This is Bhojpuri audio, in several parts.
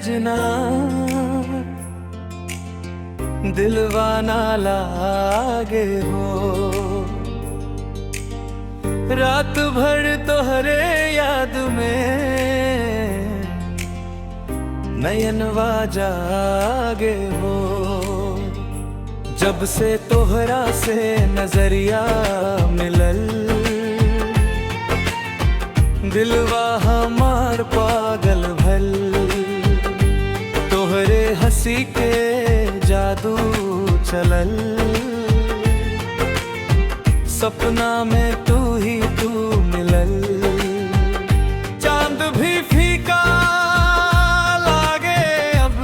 सजना दिलवा ना लागे हो। रात भर तोहरे याद में नयनवा जागे हो। जब से तोहरा से नजरिया मिलल दिलवा हमार पागल भल। तोहरे हंसी के जादू चलल, सपना में तू ही तू मिलल। चांद भी फीका लागे अब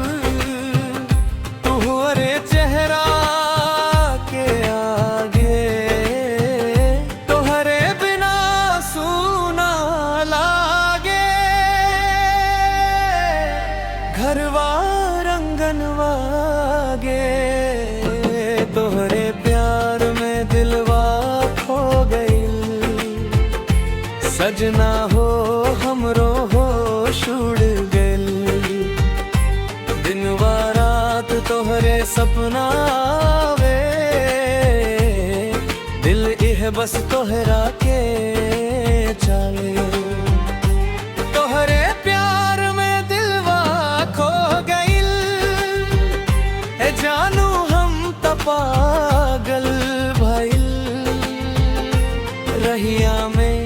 तुहरे चेहरा के आगे। तोहरे बिना सूना लागे घरवा रंगनवा गे। तोहरे प्यार में दिलवा खो गइल, सजना हो हमरो होश उड़ गइल। दिनवा रात तोहरे सपना आवे, दिल इह बस तोहरा के चाहे। तोहरे प्यार में दिलवा खो गइल, ए जानू हम त पागल भइल। रहिया में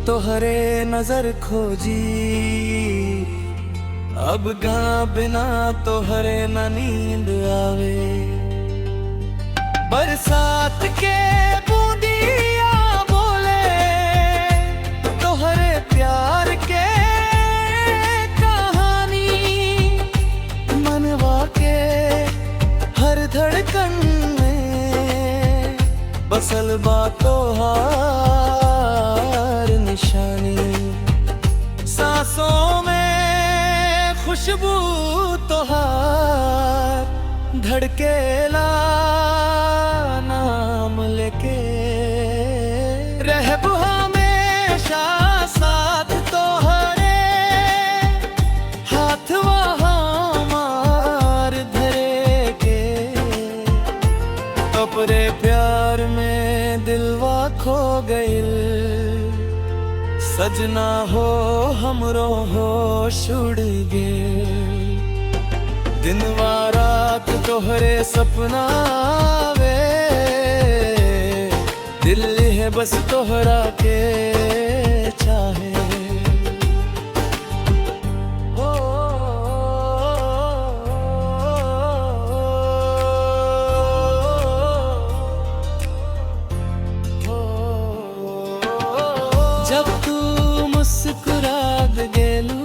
तोहरे नजर खोजी, अब गा बिना तोहरे न नींद आवे। बरसात के बूंदिया बोले तोहरे प्यार के कहानी। मनवा के हर धड़कन में बसल बा तोहार निशानी। सांसों में खुशबू तोहार धड़केला नाम लेके। रहब हमेशा साथ तोहरे, हाथवा हमार धरे के। अपने प्यार में दिलवा खो गइल, सजना हो हमरो होश उड़ गेल। दिनवा रात तोहरे सपना आवे, दिल है बस तोहरा के चाहे। जब तू मुस्कुरा गेलू,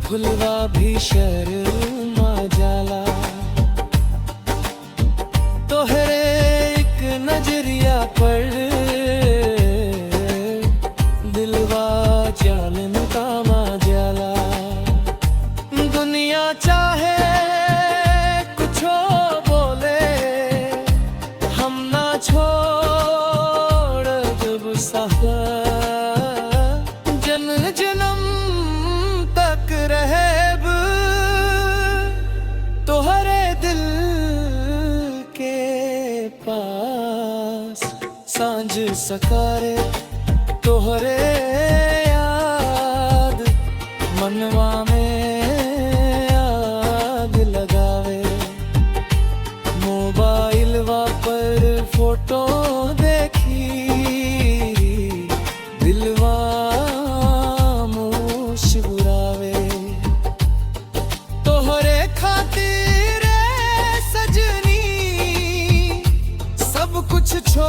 फुलवा भी शर्मा जाला। तोहरे एक नजरिया पर दिलवा जालन कामा जाला। दुनिया चाहे कुछो बोले, हम ना छोड़ जब सहा। जन्म जन्म तक रहेब तोहरे दिल के पास। सांझ सकारे तोहरे याद मनवा में आग लगावे। मोबाइलवा पर फोटो देखी दिलवा मुस्कुरावे। तोहरे खातिर सजनी सब कुछ छोड़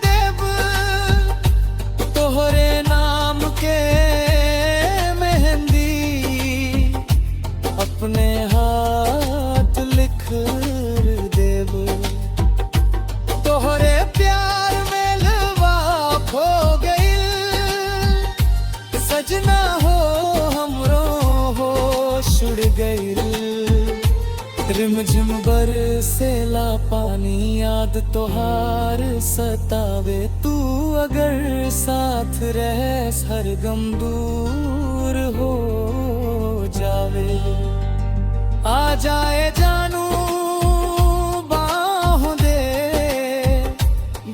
देब। तोहरे नाम के मेहंदी अपने हाथ लिख देब। तोहरे प्यार में लवा खो गइल, सजना हो हमरो होश उड़ गइल। रिमझिम बरसेला पानी। बानी याद तोहार सतावे तू अगर साथ रह हर गम दूर हो जावे आ जाए जानू बाहों दे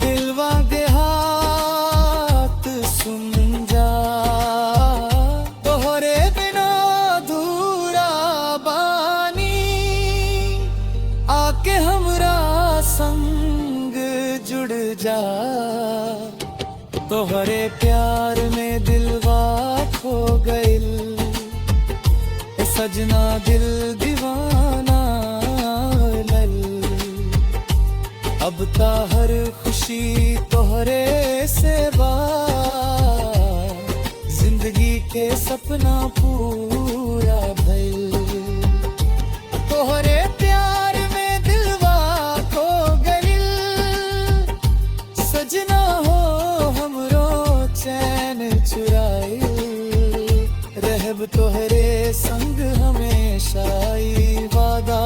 दिल वांगे हाथ सुन जा तोहरे बिना अधूरा बानी आके हमरा संग जुड़ जा तोहरे प्यार में दिलवा खो गइल ए सजना दिल दीवाना लल अब ता हर खुशी तोहरे से बा जिंदगी के सपना पूरा भइल तोहरे प्यार में दिलवा खो गइल सजना हो हमरो चैन चुराइल रहब तोहरे संग हमेशा ई वादा